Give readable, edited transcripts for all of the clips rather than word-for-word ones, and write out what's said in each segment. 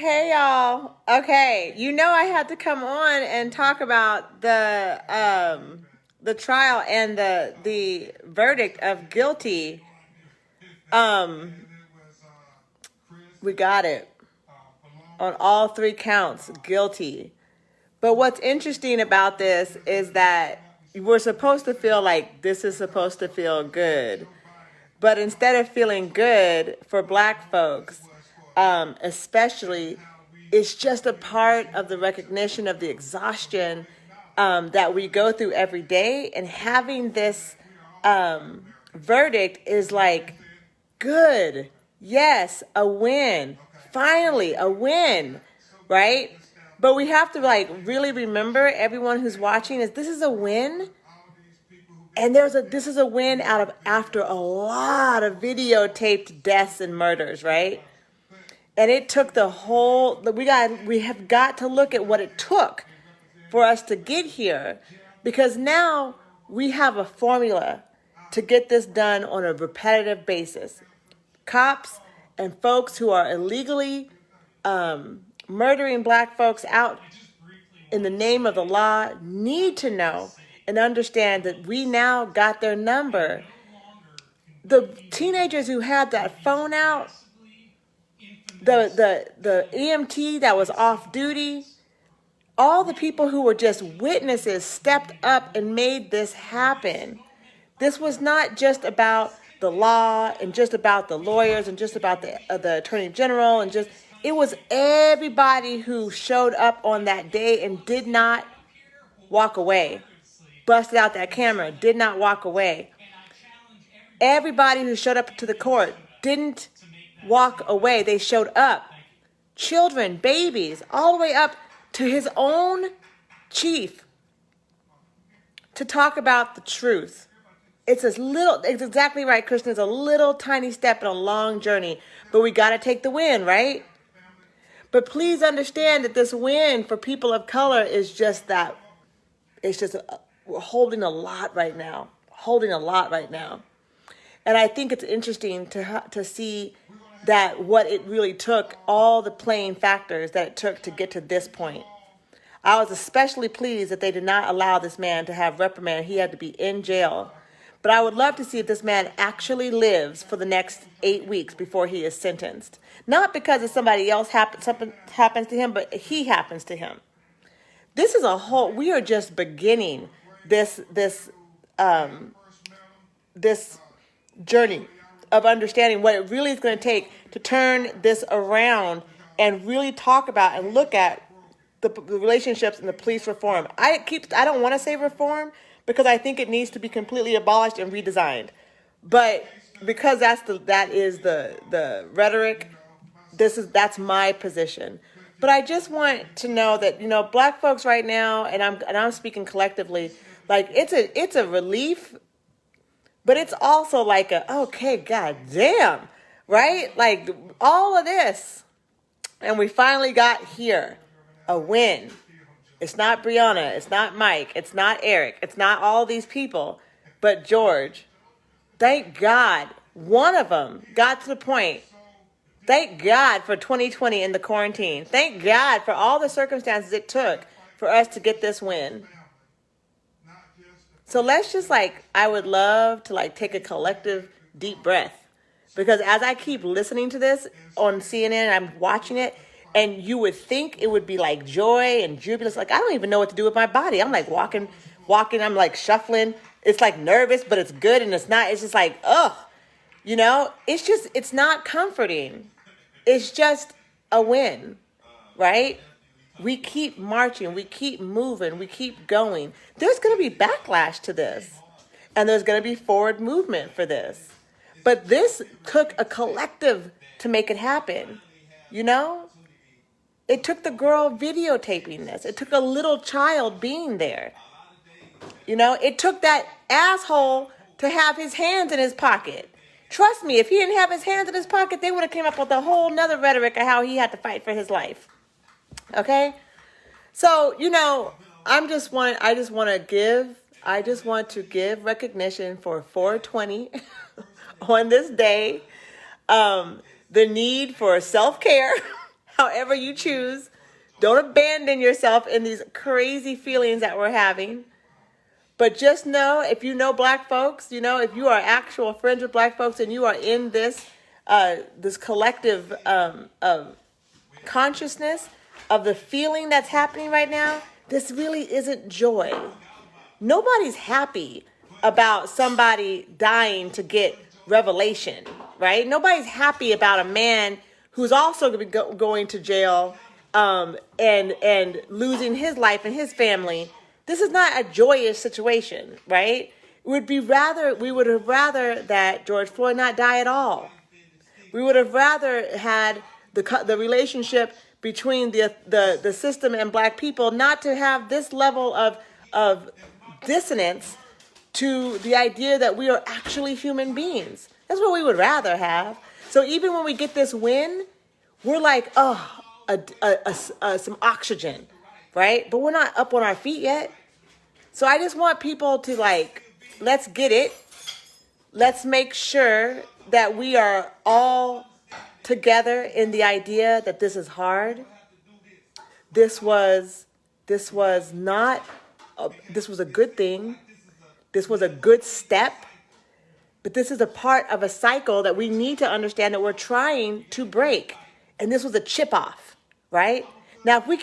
Hey y'all. Okay, I had to come on and talk about the trial and the verdict of guilty. Um we got it on all three counts, guilty. But what's interesting about this is that we're supposed to feel like this is supposed to feel good. But instead of feeling good for Black folks, especially, it's just a part of the recognition of the exhaustion that we go through every day. And having this verdict is like, good, yes, a win, finally, a win, right? But we have to really remember, everyone who's watching, is this is a win. And this is a win after a lot of videotaped deaths and murders, right? And it took we have got to look at what it took for us to get here, because now we have a formula to get this done on a repetitive basis. Cops and folks who are illegally murdering Black folks out in the name of the law need to know and understand that we now got their number. The teenagers who had that phone out, the EMT that was off duty, all the people who were just witnesses stepped up and made this happen. This was not just about the law and just about the lawyers and just about the attorney general it was everybody who showed up on that day and did not walk away. Busted out that camera, did not walk away. Everybody who showed up to the court didn't walk away. They showed up. Children, babies, all the way up to his own chief to talk about the truth. It's exactly right, Kristen. It's a little tiny step in a long journey, but we got to take the win, right? But please understand that this win for people of color is just that. It's just we're holding a lot right now. And I think it's interesting to see that what it really took, all the playing factors that it took to get to this point. I was especially pleased that they did not allow this man to have reprimand. He had to be in jail. But I would love to see if this man actually lives for the next 8 weeks before he is sentenced. Not because if somebody else something happens to him, but he happens to him. This is we are just beginning this journey of understanding what it really is going to take to turn this around and really talk about and look at the relationships and the police reform. I don't want to say reform because I think it needs to be completely abolished and redesigned. But because that is the rhetoric, that's my position. But I just want to know that, Black folks right now, and I'm speaking collectively, it's a relief, but it's also okay, goddamn, right? Like all of this, and we finally got here, a win. It's not Brianna, it's not Mike, it's not Eric, it's not all these people, but George. Thank God one of them got to the point. Thank God for 2020 and the quarantine. Thank God for all the circumstances it took for us to get this win. So let's just I would love to take a collective deep breath, because as I keep listening to this on CNN, I'm watching it, and you would think it would be joy and jubilance. I don't even know what to do with my body. I'm walking, I'm shuffling. It's nervous, but it's good, and it's not. It's just ugh. It's not comforting. It's just a win, right? We keep marching, we keep moving, we keep going. There's going to be backlash to this, and there's going to be forward movement for this. But this took a collective to make it happen, It took the girl videotaping this. It took a little child being there. It took that asshole to have his hands in his pocket. Trust me, if he didn't have his hands in his pocket, they would have came up with a whole nother rhetoric of how he had to fight for his life. Okay? So, I just want to give recognition for 420 on this day. The need for self-care. however you choose. Don't abandon yourself in these crazy feelings that we're having. But just know, if you know black folks, if you are actual friends with black folks and you are in this this collective of consciousness of the feeling that's happening right now, this really isn't joy. Nobody's happy about somebody dying to get revelation, right? Nobody's happy about a man who's also going to be going to jail and losing his life and his family. This is not a joyous situation, right? We would have rather that George Floyd not die at all. We would have rather had the relationship between the system and black people not to have this level of dissonance to the idea that we are actually human beings. That's what we would rather have. So even when we get this win, we're like, some oxygen, right? But we're not up on our feet yet. So I just want people to let's get it. Let's make sure that we are all together in the idea that this is hard. This was a good thing. This was a good step. But this is a part of a cycle that we need to understand that we're trying to break. And this was a chip off, right? Now, if we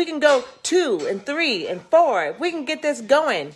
can go 2 and 3 and 4, if we can get this going,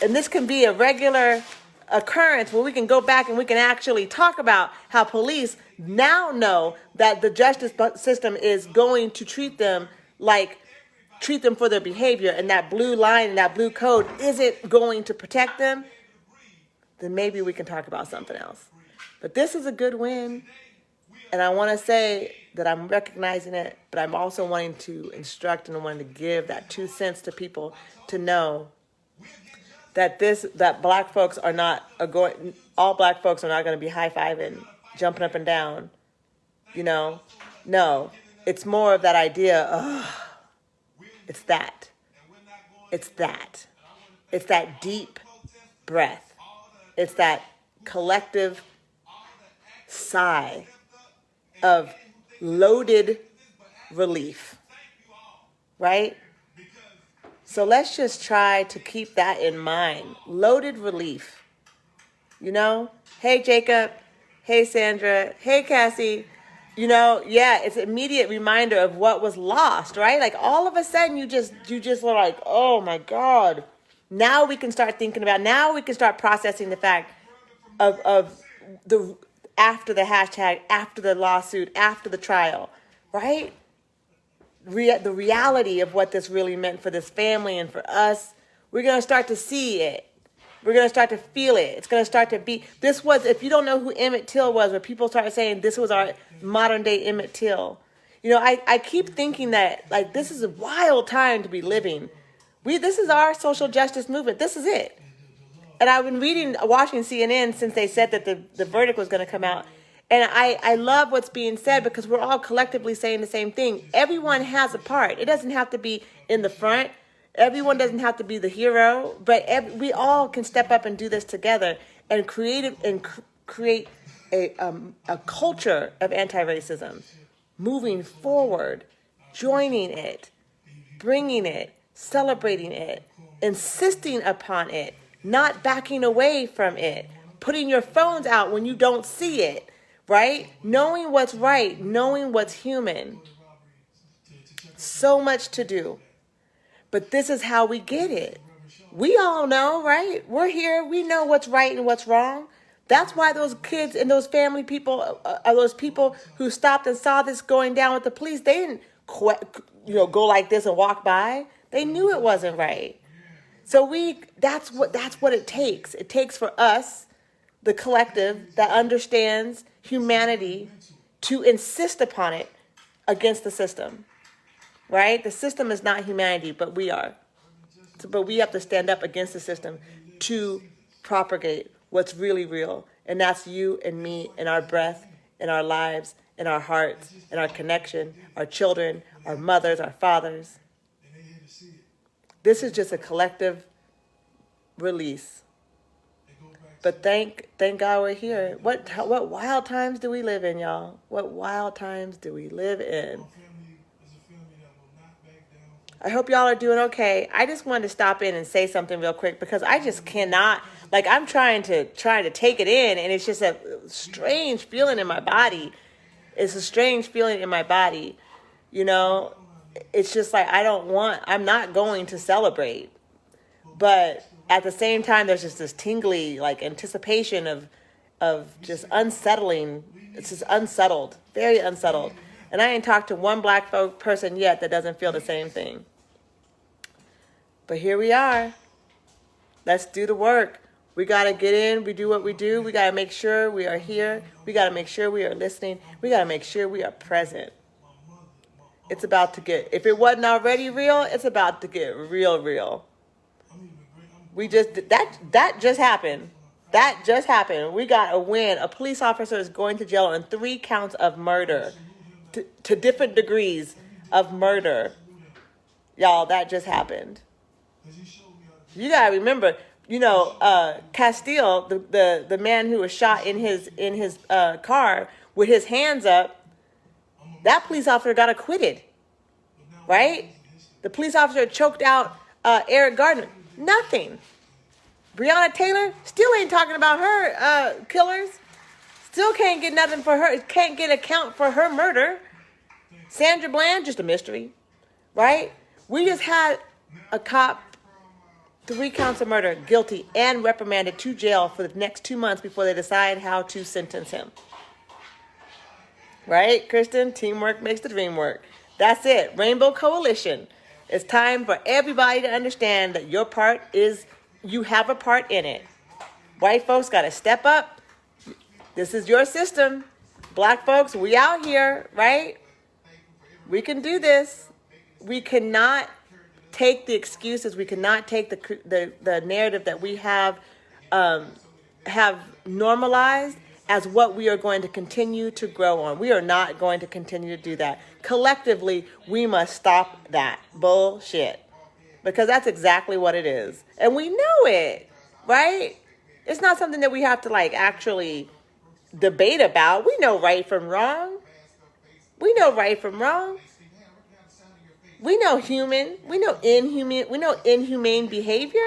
and this can be a regular occurrence where we can go back and we can actually talk about how police now know that the justice system is going to treat them for their behavior, and that blue line and that blue code isn't going to protect them, then maybe we can talk about something else. But this is a good win. And I want to say that I'm recognizing it, but I'm also wanting to instruct and wanting to give that 2 cents to people to know that black folks are not all black folks are not going to be high-fiving, jumping up and down. No, it's more of that idea. It's that deep breath. It's that collective sigh of loaded relief, right? So let's just try to keep that in mind. Loaded relief. Hey, Jacob. Hey, Sandra. Hey, Cassie. It's an immediate reminder of what was lost, right? Like all of a sudden you just were like, oh my God. Now we can start processing the fact of the after the hashtag, after the lawsuit, after the trial, right? The reality of what this really meant for this family and for us. We're going to start to see it. We're going to start to feel it. It's going to start to be, if you don't know who Emmett Till was, where people started saying this was our modern day Emmett Till. I keep thinking that this is a wild time to be living. This is our social justice movement. This is it. And I've been watching CNN since they said that the verdict was going to come out. And I love what's being said because we're all collectively saying the same thing. Everyone has a part. It doesn't have to be in the front. Everyone doesn't have to be the hero. But we all can step up and do this together and create a culture of anti-racism. Moving forward, joining it, bringing it, celebrating it, insisting upon it, not backing away from it, putting your phones out when you don't see it, right? Knowing what's right, knowing what's human. So much to do. But this is how we get it. We all know, right? We're here. We know what's right and what's wrong. That's why those kids and those family people, those people who stopped and saw this going down with the police, they didn't go like this and walk by. They knew it wasn't right. So that's what it takes. It takes for us, the collective that understands humanity, to insist upon it against the system, right? The system is not humanity, but we are. But we have to stand up against the system to propagate what's really real. And that's you and me and our breath and our lives and our hearts and our connection, our children, our mothers, our fathers. This is just a collective release But thank God we're here. What wild times do we live in, y'all? What wild times do we live in? I hope y'all are doing okay. I just wanted to stop in and say something real quick because I just cannot, like, I'm trying to take it in, and it's just a strange feeling in my body. It's a strange feeling in my body. You know, it's just like I'm not going to celebrate. But at the same time, there's just this tingly, like, anticipation of just unsettling. It's just unsettled, very unsettled. And I ain't talked to one black person yet that doesn't feel the same thing. But here we are. Let's do the work. We got to get in. We do what we do. We got to make sure we are here. We got to make sure we are listening. We got to make sure we are present. It's about to get, if it wasn't already real, it's about to get real. That just happened. That just happened. We got a win. A police officer is going to jail on 3 counts of murder, to different degrees of murder. Y'all, that just happened. You gotta remember, Castile, the man who was shot in his car with his hands up, that police officer got acquitted, right? The police officer choked out Eric Gardner. Nothing. Breonna Taylor still ain't talking about her killers. Still can't get nothing for her. Can't get a count for her murder. Sandra Bland, just a mystery, right? We just had a cop, 3 counts of murder, guilty and reprimanded to jail for the next 2 months before they decide how to sentence him. Right, Kristen? Teamwork makes the dream work. That's it. Rainbow Coalition. It's time for everybody to understand that you have a part in it. White folks got to step up. This is your system. Black folks, we out here, right? We can do this. We cannot take the excuses. We cannot take the narrative that we have normalized as what we are going to continue to grow on. We are not going to continue to do that. Collectively, we must stop that bullshit, because that's exactly what it is. And we know it, right? It's not something that we have to actually debate about. We know right from wrong. We know right from wrong. We know human. We know inhumane behavior.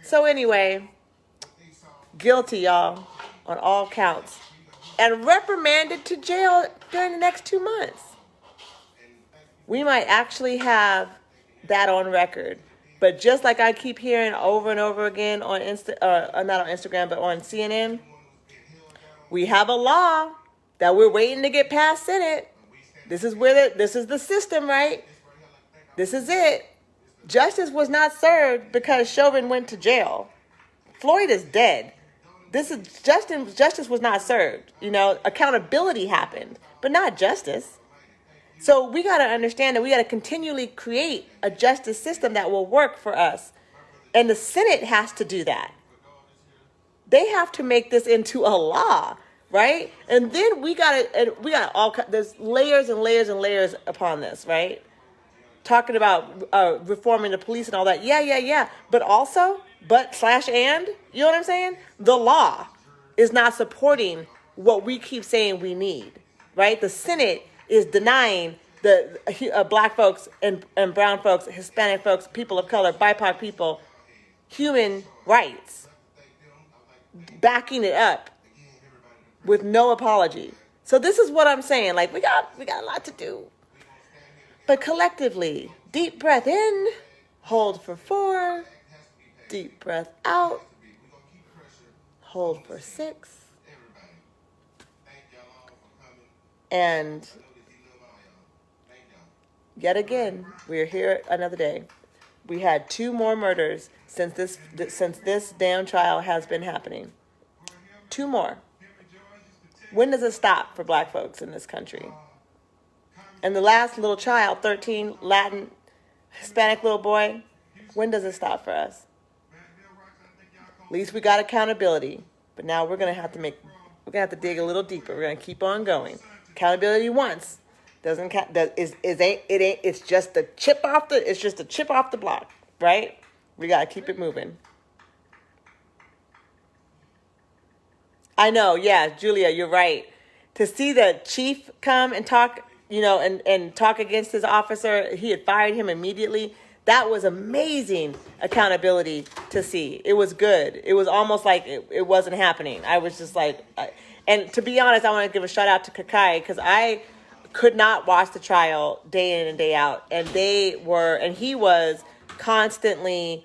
So anyway, guilty, y'all, on all counts, and reprimanded to jail during the next 2 months. We might actually have that on record. But just like I keep hearing over and over again on not on Instagram, but on CNN, we have a law that we're waiting to get past Senate. This is the system, right? This is it. Justice was not served because Chauvin went to jail. Floyd is dead. Justice was not served. Accountability happened, but not justice. So we got to understand that we got to continually create a justice system that will work for us. And the Senate has to do that. They have to make this into a law, right? And then we got there's layers and layers and layers upon this, right? Talking about reforming the police and all that. Yeah. But also, and, you know what I'm saying? The law is not supporting what we keep saying we need, right? The Senate is denying the black folks and brown folks, Hispanic folks, people of color, BIPOC people, human rights, backing it up with no apology. So this is what I'm saying. We got a lot to do. But collectively, deep breath in, hold for 4, deep breath out, hold for 6, and yet again, we're here another day. We had 2 more murders since this damn trial has been happening. 2 more. When does it stop for black folks in this country? And the last little child, 13, Latin, Hispanic little boy, when does it stop for us? At least we got accountability. But now we're gonna have to dig a little deeper. We're gonna keep on going. Accountability once doesn't count. It's just a chip off the block, right? We gotta keep it moving. I know, yeah, Julia, you're right. To see the chief come and talk, and talk against his officer, he had fired him immediately. That was amazing accountability to see. It was good. It was almost like it wasn't happening. I was just like, and to be honest, I want to give a shout out to Kakai because I could not watch the trial day in and day out. And he was constantly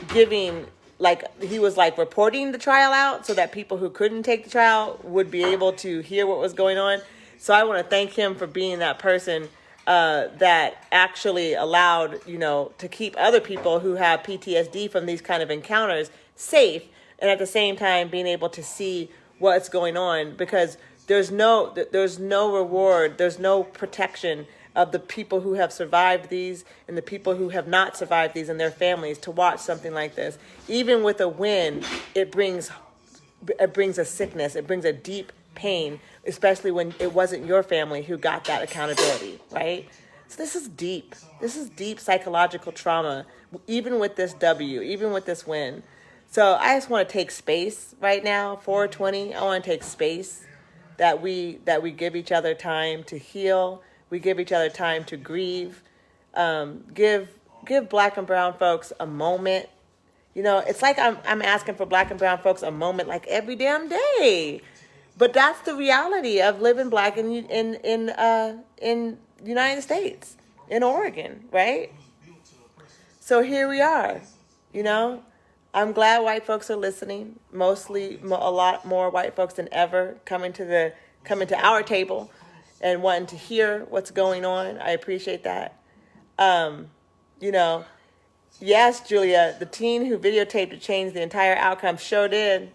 giving, like, he was like reporting the trial out so that people who couldn't take the trial would be able to hear what was going on. So I want to thank him for being that person that actually allowed, to keep other people who have PTSD from these kind of encounters safe, and at the same time being able to see what's going on, because there's no reward, there's no protection of the people who have survived these and the people who have not survived these and their families to watch something like this. Even with a win, it brings a sickness, it brings a deep pain, especially when it wasn't your family who got that accountability, right? So this is deep. This is deep psychological trauma, even with this W, even with this win. So I just want to take space right now, 420. I want to take space that we give each other time to heal. We give each other time to grieve. Give Black and brown folks a moment. It's like I'm asking for Black and brown folks a moment like every damn day. But that's the reality of living Black in the United States, in Oregon, right? So here we are, I'm glad white folks are listening. Mostly, a lot more white folks than ever coming to our table and wanting to hear what's going on. I appreciate that. Yes, Julia, the teen who videotaped to change the entire outcome sure did.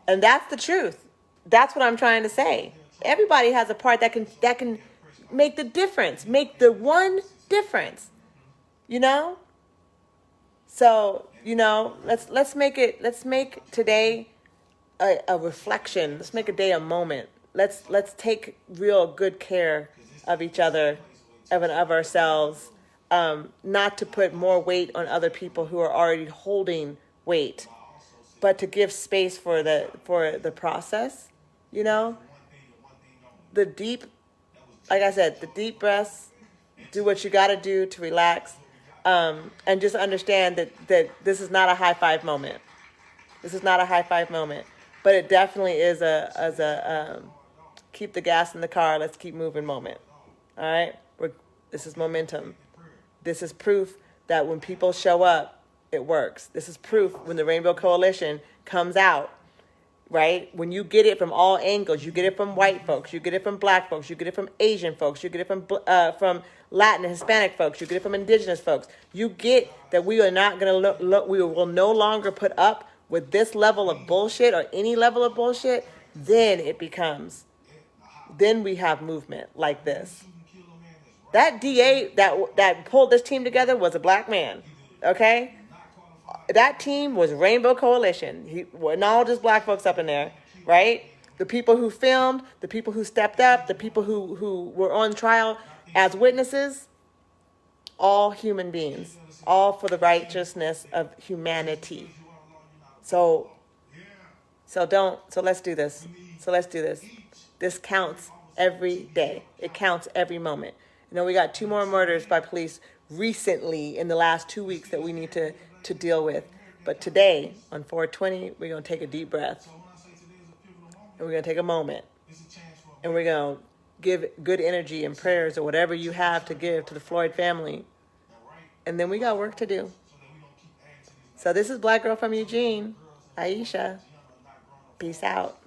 And that's the truth. That's what I'm trying to say. Everybody has a part that can make the difference, make the one difference, So, let's make today a reflection. Let's make a day a moment. Let's take real good care of each other, of ourselves, not to put more weight on other people who are already holding weight, but to give space for the process, the deep, like I said, the deep breaths, do what you got to do to relax, and just understand that this is not a high five moment. This is not a high five moment, but it definitely is a keep the gas in the car, let's keep moving moment. All right? This is momentum. This is proof that when people show up, it works. This is proof when the Rainbow Coalition comes out, right? When you get it from all angles, you get it from white folks, you get it from Black folks, you get it from Asian folks, you get it from Latin and Hispanic folks, you get it from indigenous folks. You get that we are not going to we will no longer put up with this level of bullshit or any level of bullshit. Then we have movement like this. That DA that pulled this team together was a Black man, okay? That team was Rainbow Coalition. He wasn't all just Black folks up in there, right? The people who filmed, the people who stepped up, the people who were on trial as witnesses, all human beings, all for the righteousness of humanity. So let's do this. This counts every day. It counts every moment. We got 2 more murders by police recently in the last 2 weeks that we need to deal with. But today, on 420, we're going to take a deep breath. And we're going to take a moment. And we're going to give good energy and prayers or whatever you have to give to the Floyd family. And then we got work to do. So this is Black Girl from Eugene, Aisha. Peace out.